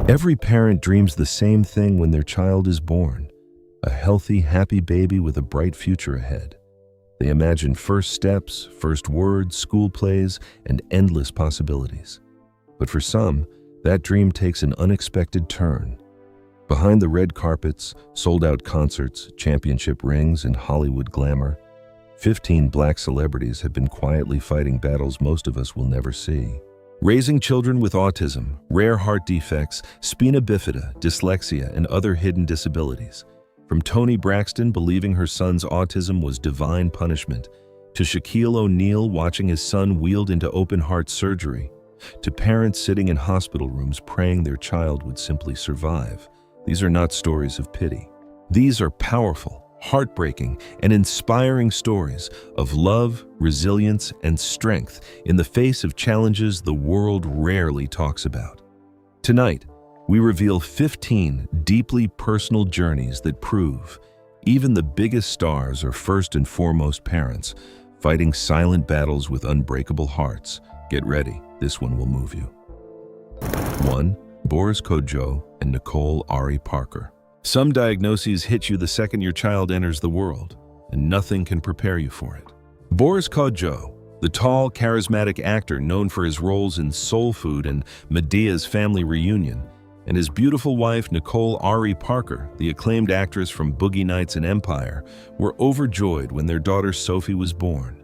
Every parent dreams the same thing when their child is born, a healthy, happy baby with a bright future ahead. They imagine first steps, first words, school plays, and endless possibilities. But for some, that dream takes an unexpected turn. Behind the red carpets, sold-out concerts, championship rings, and Hollywood glamour, 15 black celebrities have been quietly fighting battles most of us will never see. Raising children with autism, rare heart defects, spina bifida, dyslexia, and other hidden disabilities. From Toni Braxton believing her son's autism was divine punishment, to Shaquille O'Neal watching his son wheeled into open-heart surgery, to parents sitting in hospital rooms praying their child would simply survive. These are not stories of pity. These are powerful, heartbreaking, and inspiring stories of love, resilience, and strength in the face of challenges the world rarely talks about. Tonight, we reveal 15 deeply personal journeys that prove even the biggest stars are first and foremost parents, fighting silent battles with unbreakable hearts. Get ready, this one will move you. 1. Boris Kodjoe and Nicole Ari Parker. Some diagnoses hit you the second your child enters the world, and nothing can prepare you for it. Boris Kodjoe, the tall, charismatic actor known for his roles in Soul Food and Medea's Family Reunion, and his beautiful wife Nicole Ari Parker, the acclaimed actress from Boogie Nights and Empire, were overjoyed when their daughter Sophie was born.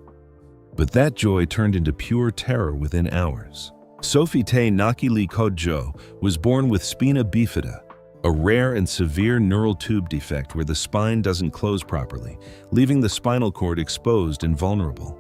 But that joy turned into pure terror within hours. Sophie Taye Nakili Kodjoe was born with spina bifida, a rare and severe neural tube defect where the spine doesn't close properly, leaving the spinal cord exposed and vulnerable.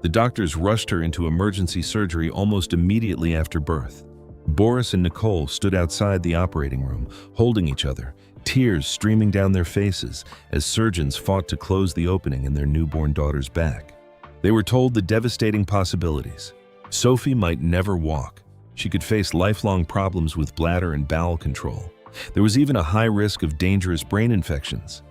The doctors rushed her into emergency surgery almost immediately after birth. Boris and Nicole stood outside the operating room, holding each other, tears streaming down their faces as surgeons fought to close the opening in their newborn daughter's back. They were told the devastating possibilities. Sophie might never walk. She could face lifelong problems with bladder and bowel control. There was even a high risk of dangerous brain infections.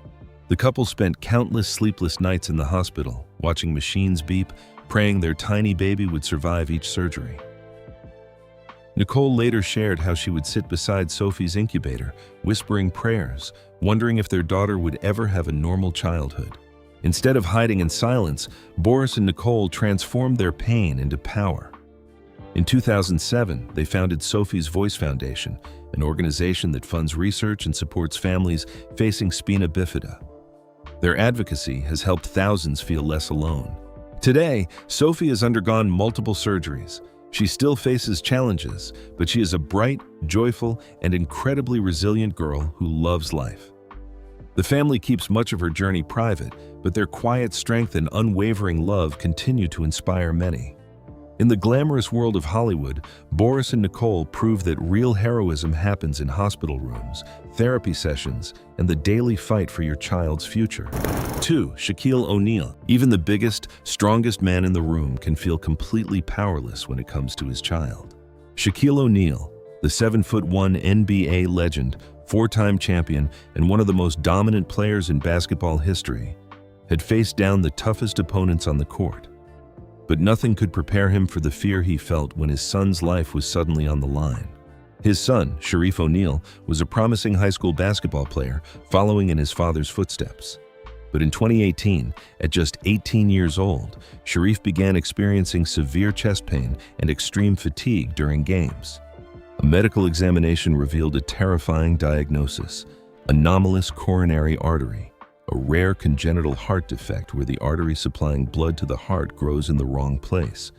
The couple spent countless sleepless nights in the hospital, watching machines beep, praying their tiny baby would survive each surgery. Nicole later shared how she would sit beside Sophie's incubator, whispering prayers, wondering if their daughter would ever have a normal childhood. Instead of hiding in silence, Boris and Nicole transformed their pain into power. In 2007, they founded Sophie's Voice Foundation, an organization that funds research and supports families facing spina bifida. Their advocacy has helped thousands feel less alone. Today, Sophie has undergone multiple surgeries. She still faces challenges, but she is a bright, joyful, and incredibly resilient girl who loves life. The family keeps much of her journey private, but their quiet strength and unwavering love continue to inspire many. In the glamorous world of Hollywood, Boris and Nicole prove that real heroism happens in hospital rooms, therapy sessions, and the daily fight for your child's future. 2. Shaquille O'Neal. Even the biggest, strongest man in the room can feel completely powerless when it comes to his child. Shaquille O'Neal, the 7'1" NBA legend, 4-time champion, and one of the most dominant players in basketball history, had faced down the toughest opponents on the court. But nothing could prepare him for the fear he felt when his son's life was suddenly on the line. His son, Shareef O'Neal, was a promising high school basketball player, following in his father's footsteps. But in 2018, at just 18 years old, Shareef began experiencing severe chest pain and extreme fatigue during games. A medical examination revealed a terrifying diagnosis: anomalous coronary artery, a rare congenital heart defect where the artery supplying blood to the heart grows in the wrong place.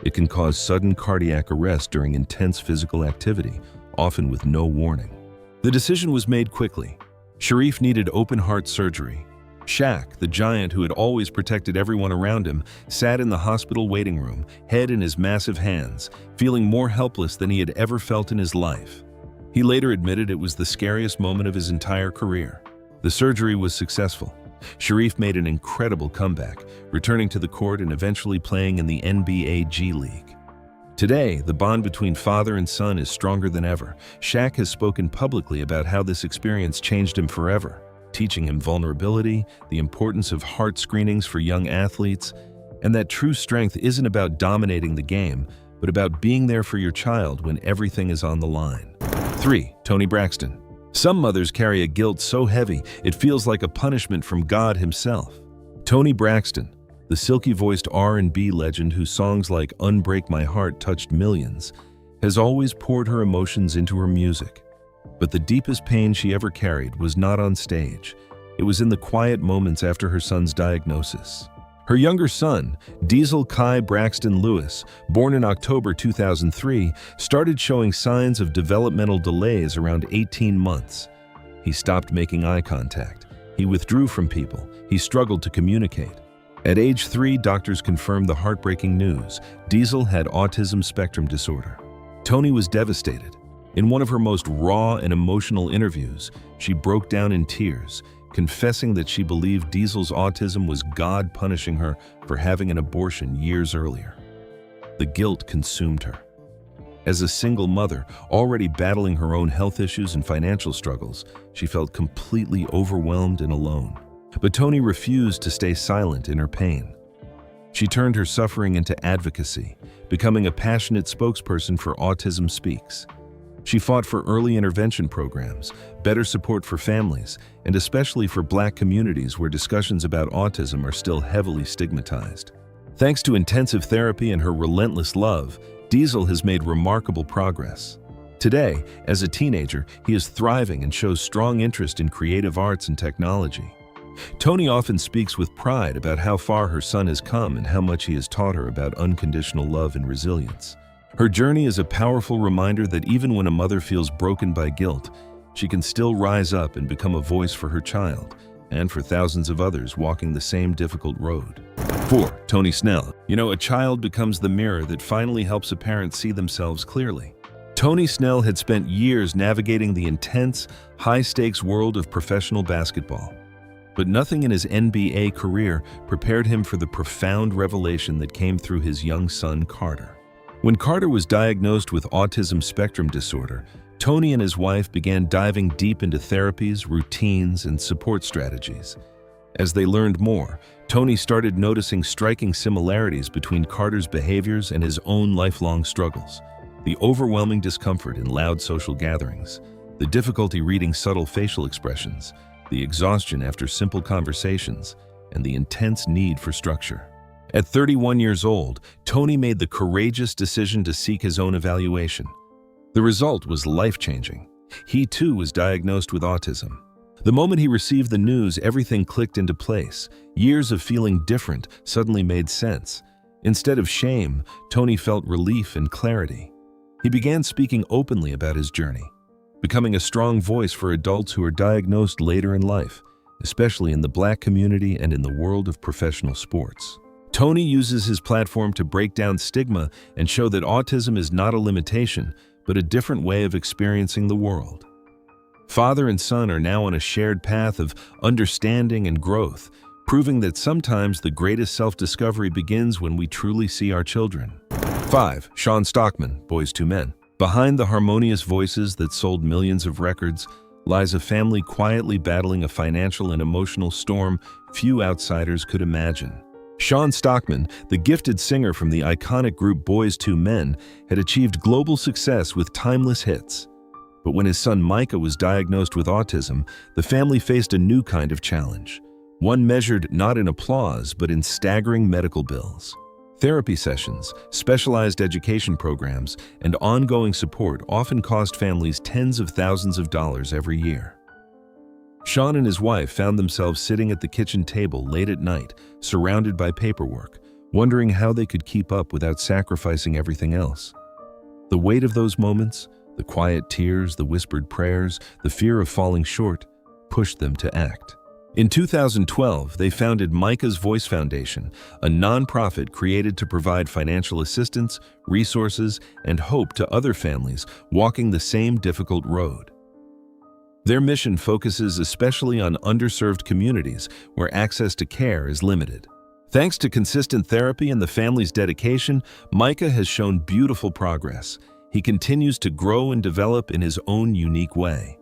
It can cause sudden cardiac arrest during intense physical activity, often with no warning. The decision was made quickly. Shareef needed open-heart surgery. Shaq, the giant who had always protected everyone around him, sat in the hospital waiting room, head in his massive hands, feeling more helpless than he had ever felt in his life. He later admitted it was the scariest moment of his entire career. The surgery was successful. Shareef made an incredible comeback, returning to the court and eventually playing in the NBA G League. Today, the bond between father and son is stronger than ever. Shaq has spoken publicly about how this experience changed him forever, teaching him vulnerability, the importance of heart screenings for young athletes, and that true strength isn't about dominating the game, but about being there for your child when everything is on the line. 3. Toni Braxton. Some mothers carry a guilt so heavy it feels like a punishment from God himself. Toni Braxton, the silky-voiced R&B legend whose songs like Unbreak My Heart touched millions, has always poured her emotions into her music. But the deepest pain she ever carried was not on stage. It was in the quiet moments after her son's diagnosis. Her younger son, Diesel Kai Braxton Lewis, born in October 2003, started showing signs of developmental delays around 18 months. He stopped making eye contact. He withdrew from people. He struggled to communicate. At age 3, doctors confirmed the heartbreaking news. Diesel had autism spectrum disorder. Toni was devastated. In one of her most raw and emotional interviews, she broke down in tears, confessing that she believed Diesel's autism was God punishing her for having an abortion years earlier. The guilt consumed her. As a single mother, already battling her own health issues and financial struggles, she felt completely overwhelmed and alone. But Toni refused to stay silent in her pain. She turned her suffering into advocacy, becoming a passionate spokesperson for Autism Speaks. She fought for early intervention programs, better support for families, and especially for Black communities where discussions about autism are still heavily stigmatized. Thanks to intensive therapy and her relentless love, Diesel has made remarkable progress. Today, as a teenager, he is thriving and shows strong interest in creative arts and technology. Toni often speaks with pride about how far her son has come and how much he has taught her about unconditional love and resilience. Her journey is a powerful reminder that even when a mother feels broken by guilt, she can still rise up and become a voice for her child and for thousands of others walking the same difficult road. 4. Toni Snell. A child becomes the mirror that finally helps a parent see themselves clearly. Toni Snell had spent years navigating the intense, high-stakes world of professional basketball. But nothing in his NBA career prepared him for the profound revelation that came through his young son, Carter. When Carter was diagnosed with autism spectrum disorder, Toni and his wife began diving deep into therapies, routines, and support strategies. As they learned more, Toni started noticing striking similarities between Carter's behaviors and his own lifelong struggles. The overwhelming discomfort in loud social gatherings, the difficulty reading subtle facial expressions, the exhaustion after simple conversations, and the intense need for structure. At 31 years old, Toni made the courageous decision to seek his own evaluation. The result was life-changing. He too was diagnosed with autism. The moment he received the news, everything clicked into place. Years of feeling different suddenly made sense. Instead of shame, Toni felt relief and clarity. He began speaking openly about his journey, becoming a strong voice for adults who are diagnosed later in life, especially in the Black community and in the world of professional sports. Toni uses his platform to break down stigma and show that autism is not a limitation, but a different way of experiencing the world. Father and son are now on a shared path of understanding and growth, proving that sometimes the greatest self-discovery begins when we truly see our children. 5. Sean Stockman, Boyz II Men. Behind the harmonious voices that sold millions of records lies a family quietly battling a financial and emotional storm few outsiders could imagine. Sean Stockman, the gifted singer from the iconic group Boyz II Men, had achieved global success with timeless hits. But when his son Micah was diagnosed with autism, the family faced a new kind of challenge, one measured not in applause but in staggering medical bills. Therapy sessions, specialized education programs, and ongoing support often cost families tens of thousands of dollars every year. Sean and his wife found themselves sitting at the kitchen table late at night, surrounded by paperwork, wondering how they could keep up without sacrificing everything else. The weight of those moments, the quiet tears, the whispered prayers, the fear of falling short, pushed them to act. In 2012, they founded Micah's Voice Foundation, a nonprofit created to provide financial assistance, resources, and hope to other families walking the same difficult road. Their mission focuses especially on underserved communities where access to care is limited. Thanks to consistent therapy and the family's dedication, Micah has shown beautiful progress. He continues to grow and develop in his own unique way.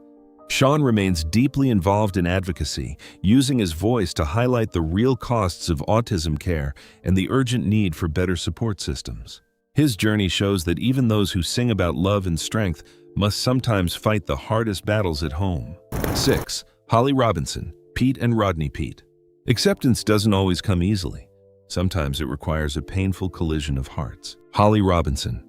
Sean remains deeply involved in advocacy, using his voice to highlight the real costs of autism care and the urgent need for better support systems. His journey shows that even those who sing about love and strength must sometimes fight the hardest battles at home. 6. Holly Robinson, Pete and Rodney Peete. Acceptance doesn't always come easily. Sometimes it requires a painful collision of hearts. Holly Robinson.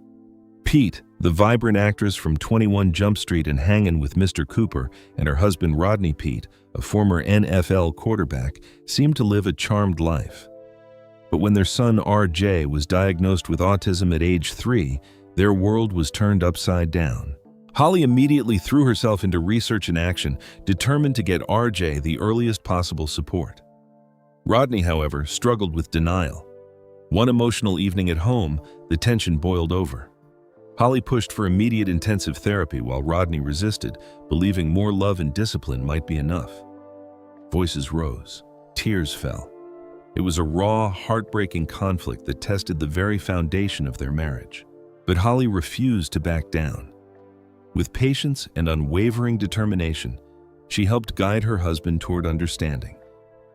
Pete, the vibrant actress from 21 Jump Street and Hangin' with Mr. Cooper, and her husband Rodney Peete, a former NFL quarterback, seemed to live a charmed life. But when their son RJ was diagnosed with autism at age 3, their world was turned upside down. Holly immediately threw herself into research and action, determined to get RJ the earliest possible support. Rodney, however, struggled with denial. One emotional evening at home, the tension boiled over. Holly pushed for immediate intensive therapy while Rodney resisted, believing more love and discipline might be enough. Voices rose. Tears fell. It was a raw, heartbreaking conflict that tested the very foundation of their marriage. But Holly refused to back down. With patience and unwavering determination, she helped guide her husband toward understanding.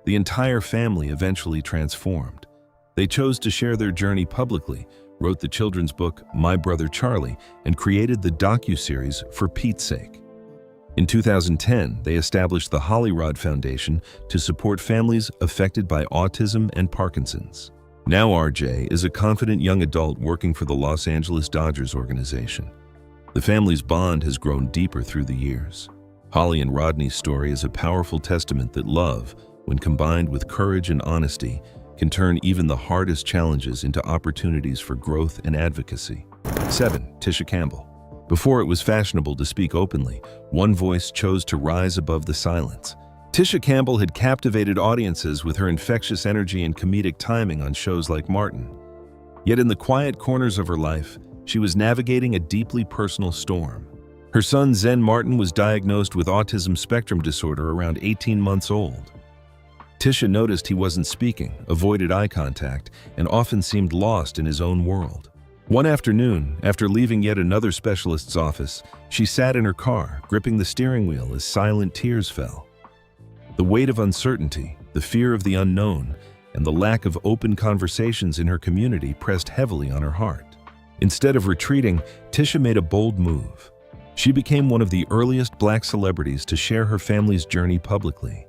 The entire family eventually transformed. They chose to share their journey publicly, wrote the children's book My Brother Charlie, and created the docuseries For Pete's Sake. In 2010, they established the Holly Rod Foundation to support families affected by autism and Parkinson's. Now RJ is a confident young adult working for the Los Angeles Dodgers organization. The family's bond has grown deeper through the years. Holly and Rodney's story is a powerful testament that love, when combined with courage and honesty, can turn even the hardest challenges into opportunities for growth and advocacy. 7. Tisha Campbell. Before it was fashionable to speak openly, one voice chose to rise above the silence. Tisha Campbell had captivated audiences with her infectious energy and comedic timing on shows like Martin. Yet in the quiet corners of her life, she was navigating a deeply personal storm. Her son Zen Martin was diagnosed with autism spectrum disorder around 18 months old. Tisha noticed he wasn't speaking, avoided eye contact, and often seemed lost in his own world. One afternoon, after leaving yet another specialist's office, she sat in her car, gripping the steering wheel as silent tears fell. The weight of uncertainty, the fear of the unknown, and the lack of open conversations in her community pressed heavily on her heart. Instead of retreating, Tisha made a bold move. She became one of the earliest Black celebrities to share her family's journey publicly.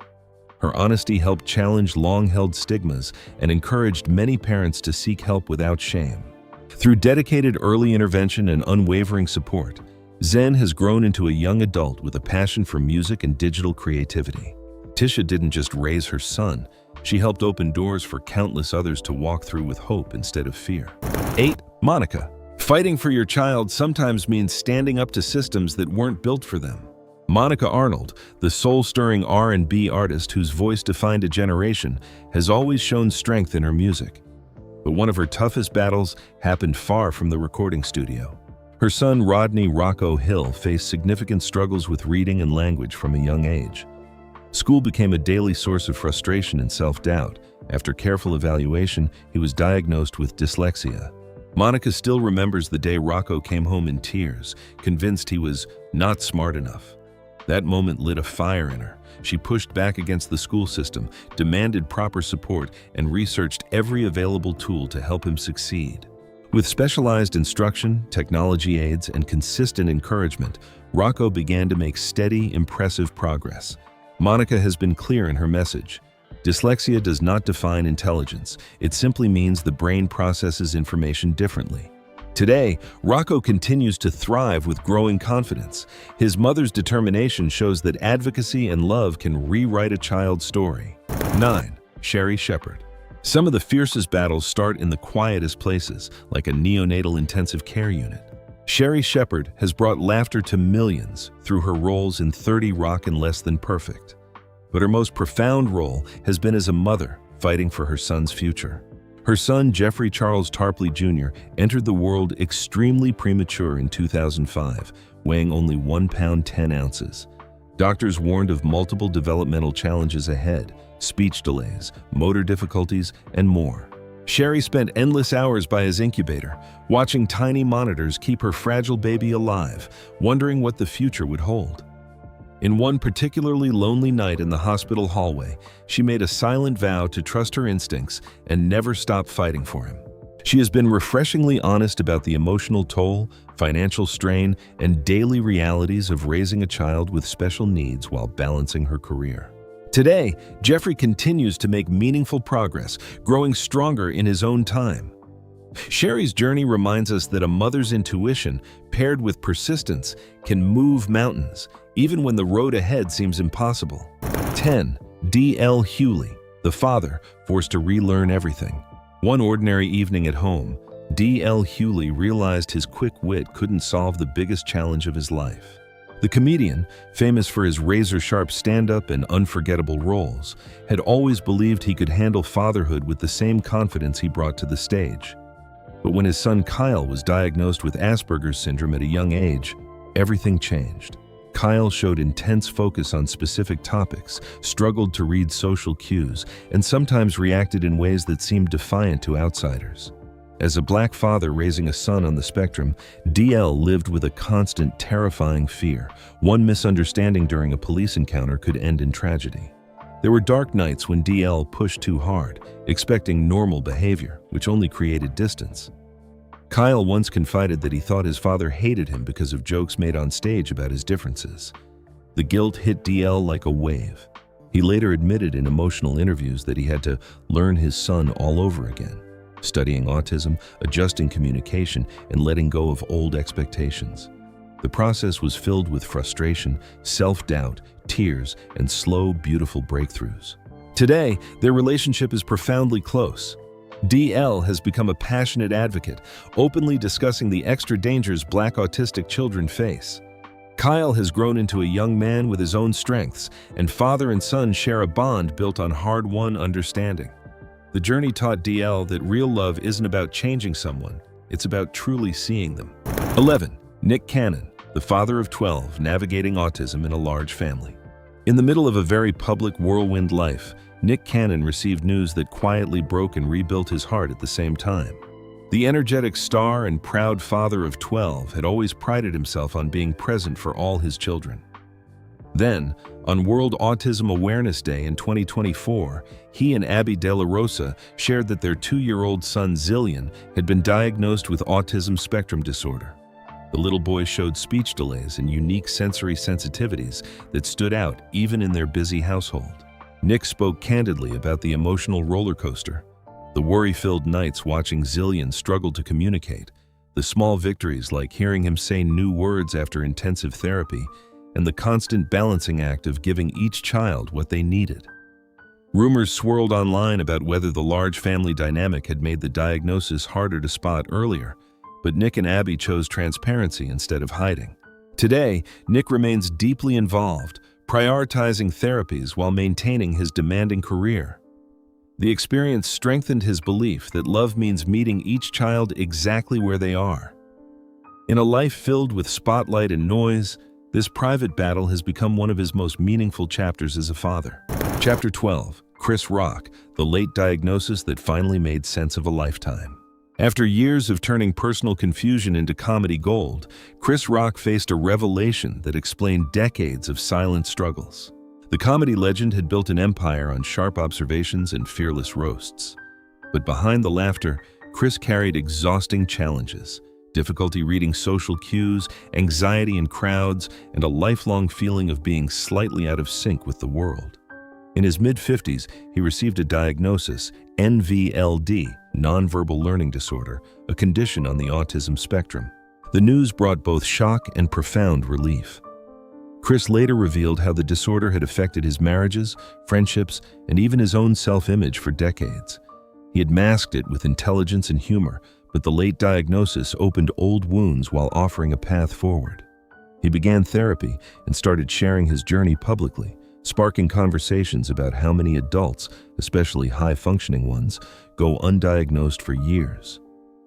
Her honesty helped challenge long-held stigmas and encouraged many parents to seek help without shame. Through dedicated early intervention and unwavering support, Zen has grown into a young adult with a passion for music and digital creativity. Tisha didn't just raise her son, she helped open doors for countless others to walk through with hope instead of fear. 8. Monica. Fighting for your child sometimes means standing up to systems that weren't built for them. Monica Arnold, the soul-stirring R&B artist whose voice defined a generation, has always shown strength in her music. But one of her toughest battles happened far from the recording studio. Her son Rodney Rocco Hill faced significant struggles with reading and language from a young age. School became a daily source of frustration and self-doubt. After careful evaluation, he was diagnosed with dyslexia. Monica still remembers the day Rocco came home in tears, convinced he was not smart enough. That moment lit a fire in her. She pushed back against the school system, demanded proper support, and researched every available tool to help him succeed. With specialized instruction, technology aids, and consistent encouragement, Rocco began to make steady, impressive progress. Monica has been clear in her message. Dyslexia does not define intelligence. It simply means the brain processes information differently. Today, Rocco continues to thrive with growing confidence. His mother's determination shows that advocacy and love can rewrite a child's story. 9. Sherri Shepherd. Some of the fiercest battles start in the quietest places, like a neonatal intensive care unit. Sherri Shepherd has brought laughter to millions through her roles in 30 Rock and Less Than Perfect. But her most profound role has been as a mother fighting for her son's future. Her son, Jeffrey Charles Tarpley Jr., entered the world extremely premature in 2005, weighing only 1 pound 10 ounces. Doctors warned of multiple developmental challenges ahead, speech delays, motor difficulties, and more. Sherri spent endless hours by his incubator, watching tiny monitors keep her fragile baby alive, wondering what the future would hold. In one particularly lonely night in the hospital hallway, she made a silent vow to trust her instincts and never stop fighting for him. She has been refreshingly honest about the emotional toll, financial strain, and daily realities of raising a child with special needs while balancing her career. Today, Jeffrey continues to make meaningful progress, growing stronger in his own time. Sherry's journey reminds us that a mother's intuition, paired with persistence, can move mountains, even when the road ahead seems impossible. 10. D.L. Hewley, the father, forced to relearn everything. One ordinary evening at home, D.L. Hewley realized his quick wit couldn't solve the biggest challenge of his life. The comedian, famous for his razor-sharp stand-up and unforgettable roles, had always believed he could handle fatherhood with the same confidence he brought to the stage. But when his son Kyle was diagnosed with Asperger's syndrome at a young age, everything changed. Kyle showed intense focus on specific topics, struggled to read social cues, and sometimes reacted in ways that seemed defiant to outsiders. As a Black father raising a son on the spectrum, DL lived with a constant, terrifying fear. One misunderstanding during a police encounter could end in tragedy. There were dark nights when DL pushed too hard, expecting normal behavior, which only created distance. Kyle once confided that he thought his father hated him because of jokes made on stage about his differences. The guilt hit DL like a wave. He later admitted in emotional interviews that he had to learn his son all over again, studying autism, adjusting communication, and letting go of old expectations. The process was filled with frustration, self-doubt, tears, and slow, beautiful breakthroughs. Today, their relationship is profoundly close. DL has become a passionate advocate, openly discussing the extra dangers Black autistic children face. Kyle has grown into a young man with his own strengths, and father and son share a bond built on hard-won understanding. The journey taught DL that real love isn't about changing someone, it's about truly seeing them. 11. Nick Cannon, the father of 12, navigating autism in a large family. In the middle of a very public whirlwind life, Nick Cannon received news that quietly broke and rebuilt his heart at the same time. The energetic star and proud father of 12 had always prided himself on being present for all his children. Then, on World Autism Awareness Day in 2024, he and Abby De La Rosa shared that their 2-year-old son Zillion had been diagnosed with autism spectrum disorder. The little boy showed speech delays and unique sensory sensitivities that stood out even in their busy household. Nick spoke candidly about the emotional roller coaster, the worry-filled nights watching Zillion struggle to communicate, the small victories like hearing him say new words after intensive therapy, and the constant balancing act of giving each child what they needed. Rumors swirled online about whether the large family dynamic had made the diagnosis harder to spot earlier, but Nick and Abby chose transparency instead of hiding. Today, Nick remains deeply involved, prioritizing therapies while maintaining his demanding career. The experience strengthened his belief that love means meeting each child exactly where they are. In a life filled with spotlight and noise, this private battle has become one of his most meaningful chapters as a father. Chapter 12, Chris Rock, the late diagnosis that finally made sense of a lifetime. After years of turning personal confusion into comedy gold, Chris Rock faced a revelation that explained decades of silent struggles. The comedy legend had built an empire on sharp observations and fearless roasts. But behind the laughter, Chris carried exhausting challenges, difficulty reading social cues, anxiety in crowds, and a lifelong feeling of being slightly out of sync with the world. In his mid-50s, he received a diagnosis, NVLD, nonverbal learning disorder, a condition on the autism spectrum. The news brought both shock and profound relief. Chris later revealed how the disorder had affected his marriages, friendships, and even his own self-image for decades. He had masked it with intelligence and humor, but the late diagnosis opened old wounds while offering a path forward. He began therapy and started sharing his journey publicly, sparking conversations about how many adults, especially high-functioning ones, go undiagnosed for years.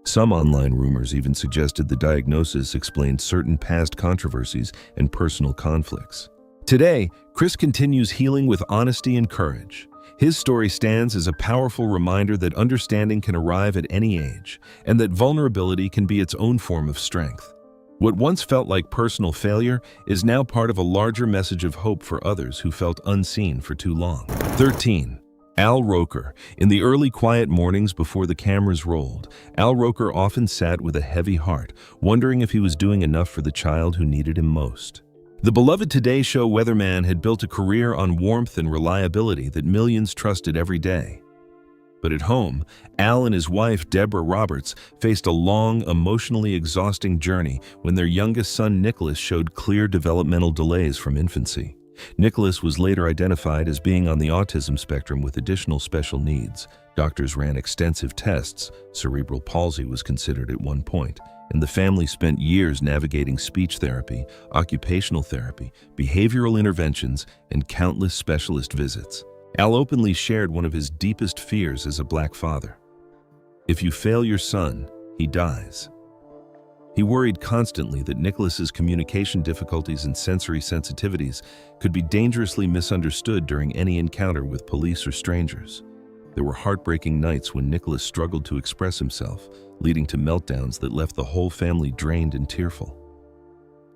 Some online rumors even suggested the diagnosis explained certain past controversies and personal conflicts. Today, Chris continues healing with honesty and courage. His story stands as a powerful reminder that understanding can arrive at any age, and that vulnerability can be its own form of strength. What once felt like personal failure is now part of a larger message of hope for others who felt unseen for too long. 13. Al Roker. In the early quiet mornings before the cameras rolled, Al Roker often sat with a heavy heart, wondering if he was doing enough for the child who needed him most. The beloved Today Show weatherman had built a career on warmth and reliability that millions trusted every day. But at home, Al and his wife, Deborah Roberts, faced a long, emotionally exhausting journey when their youngest son, Nicholas, showed clear developmental delays from infancy. Nicholas was later identified as being on the autism spectrum with additional special needs. Doctors ran extensive tests. Cerebral palsy was considered at one point, and the family spent years navigating speech therapy, occupational therapy, behavioral interventions, and countless specialist visits. Al openly shared one of his deepest fears as a Black father. If you fail your son, he dies. He worried constantly that Nicholas's communication difficulties and sensory sensitivities could be dangerously misunderstood during any encounter with police or strangers. There were heartbreaking nights when Nicholas struggled to express himself, leading to meltdowns that left the whole family drained and tearful.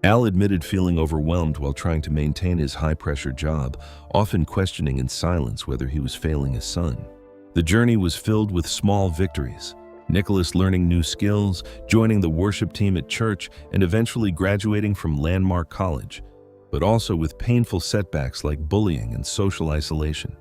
Al admitted feeling overwhelmed while trying to maintain his high-pressure job, often questioning in silence whether he was failing his son. The journey was filled with small victories. Nicholas learning new skills, joining the worship team at church, and eventually graduating from Landmark College, but also with painful setbacks like bullying and social isolation.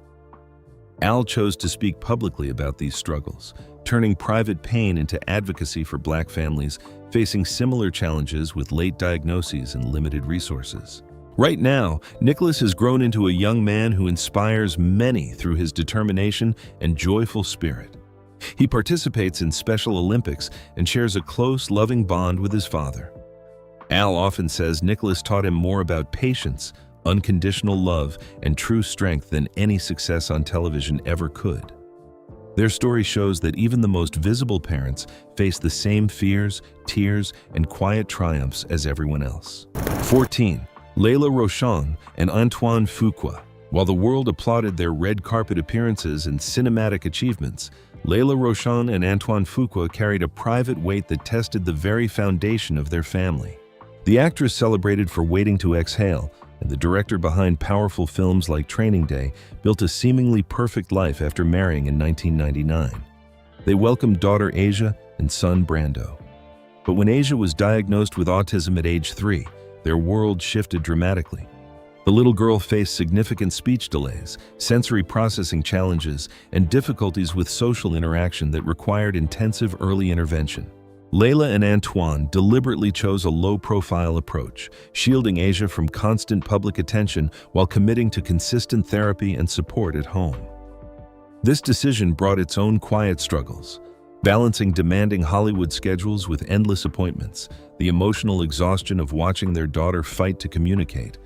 Al chose to speak publicly about these struggles, turning private pain into advocacy for Black families facing similar challenges with late diagnoses and limited resources. Right now, Nicholas has grown into a young man who inspires many through his determination and joyful spirit. He participates in Special Olympics and shares a close, loving bond with his father. Al often says Nicholas taught him more about patience, unconditional love, and true strength than any success on television ever could. Their story shows that even the most visible parents face the same fears, tears, and quiet triumphs as everyone else. 14. Layla Rochon and Antoine Fuqua. While the world applauded their red carpet appearances and cinematic achievements, Layla Rochon and Antoine Fuqua carried a private weight that tested the very foundation of their family. The actress celebrated for Waiting to Exhale, and the director behind powerful films like Training Day built a seemingly perfect life after marrying in 1999. They welcomed daughter Asia and son Brando. But when Asia was diagnosed with autism at age 3, their world shifted dramatically. The little girl faced significant speech delays, sensory processing challenges, and difficulties with social interaction that required intensive early intervention. Layla and Antoine deliberately chose a low-profile approach, shielding Asia from constant public attention while committing to consistent therapy and support at home. This decision brought its own quiet struggles, balancing demanding Hollywood schedules with endless appointments, the emotional exhaustion of watching their daughter fight to communicate,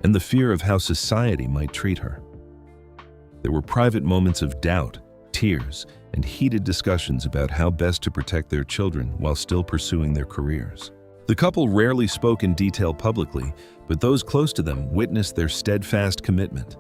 and the fear of how society might treat her. There were private moments of doubt, tears, and heated discussions about how best to protect their children while still pursuing their careers. The couple rarely spoke in detail publicly, but those close to them witnessed their steadfast commitment.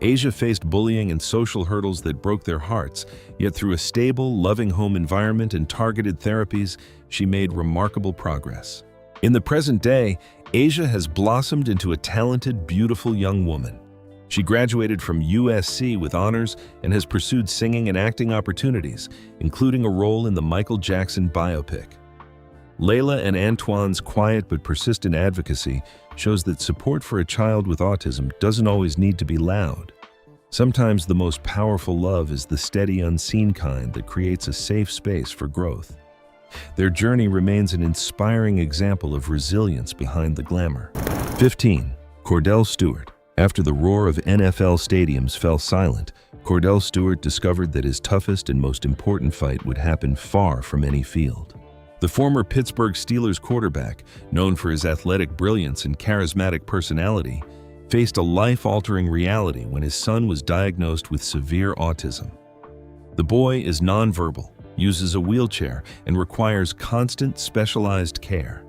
Asia faced bullying and social hurdles that broke their hearts, yet through a stable, loving home environment and targeted therapies, she made remarkable progress. In the present day, Asia has blossomed into a talented, beautiful young woman. She graduated from USC with honors and has pursued singing and acting opportunities, including a role in the Michael Jackson biopic. Layla and Antoine's quiet but persistent advocacy shows that support for a child with autism doesn't always need to be loud. Sometimes the most powerful love is the steady, unseen kind that creates a safe space for growth. Their journey remains an inspiring example of resilience behind the glamour. 15. Kordell Stewart. After the roar of NFL stadiums fell silent, Kordell Stewart discovered that his toughest and most important fight would happen far from any field. The former Pittsburgh Steelers quarterback, known for his athletic brilliance and charismatic personality, faced a life-altering reality when his son was diagnosed with severe autism. The boy is nonverbal, uses a wheelchair, and requires constant, specialized care.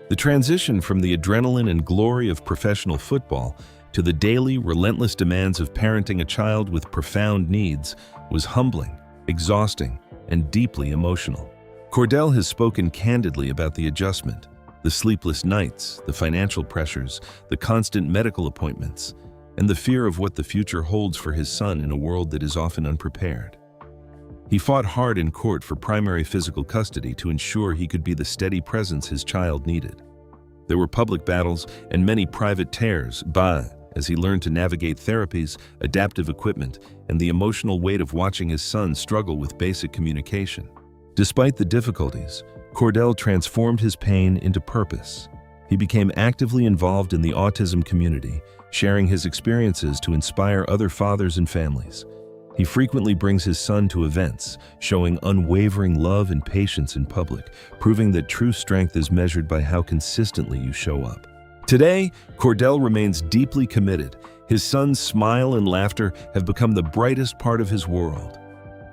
The transition from the adrenaline and glory of professional football to the daily, relentless demands of parenting a child with profound needs was humbling, exhausting, and deeply emotional. Kordell has spoken candidly about the adjustment, the sleepless nights, the financial pressures, the constant medical appointments. and the fear of what the future holds for his son in a world that is often unprepared. He fought hard in court for primary physical custody to ensure he could be the steady presence his child needed. There were public battles and many private tears, as he learned to navigate therapies, adaptive equipment, and the emotional weight of watching his son struggle with basic communication. Despite the difficulties, Cordell transformed his pain into purpose. He became actively involved in the autism community, sharing his experiences to inspire other fathers and families. He frequently brings his son to events, showing unwavering love and patience in public, proving that true strength is measured by how consistently you show up. Today, Cordell remains deeply committed. His son's smile and laughter have become the brightest part of his world.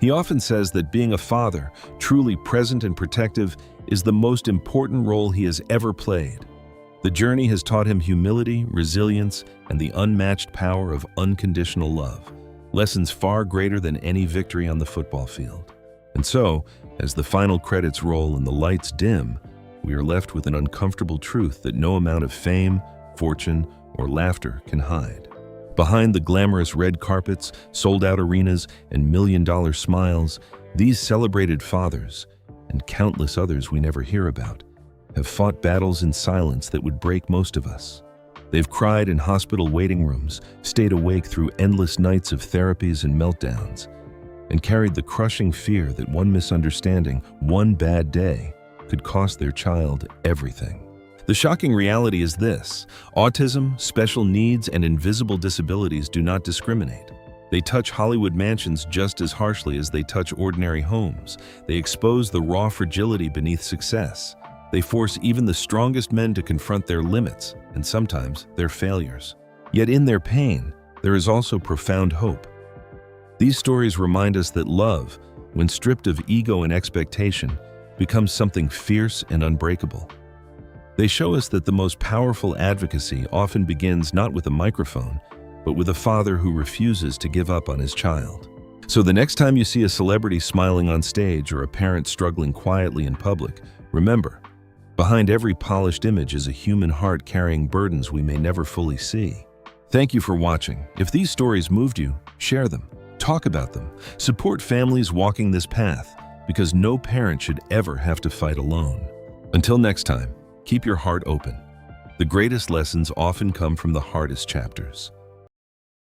He often says that being a father, truly present and protective, is the most important role he has ever played. The journey has taught him humility, resilience, and the unmatched power of unconditional love, lessons far greater than any victory on the football field. And so, as the final credits roll and the lights dim, we are left with an uncomfortable truth that no amount of fame, fortune, or laughter can hide. Behind the glamorous red carpets, sold-out arenas, and million-dollar smiles, these celebrated fathers, and countless others we never hear about, have fought battles in silence that would break most of us. They've cried in hospital waiting rooms, stayed awake through endless nights of therapies and meltdowns, and carried the crushing fear that one misunderstanding, one bad day, could cost their child everything. The shocking reality is this: autism, special needs, and invisible disabilities do not discriminate. They touch Hollywood mansions just as harshly as they touch ordinary homes. They expose the raw fragility beneath success. They force even the strongest men to confront their limits, and sometimes their failures. Yet in their pain, there is also profound hope. These stories remind us that love, when stripped of ego and expectation, becomes something fierce and unbreakable. They show us that the most powerful advocacy often begins not with a microphone, but with a father who refuses to give up on his child. So the next time you see a celebrity smiling on stage or a parent struggling quietly in public, remember, behind every polished image is a human heart carrying burdens we may never fully see. Thank you for watching. If these stories moved you, share them, talk about them, support families walking this path, because no parent should ever have to fight alone. Until next time, keep your heart open. The greatest lessons often come from the hardest chapters.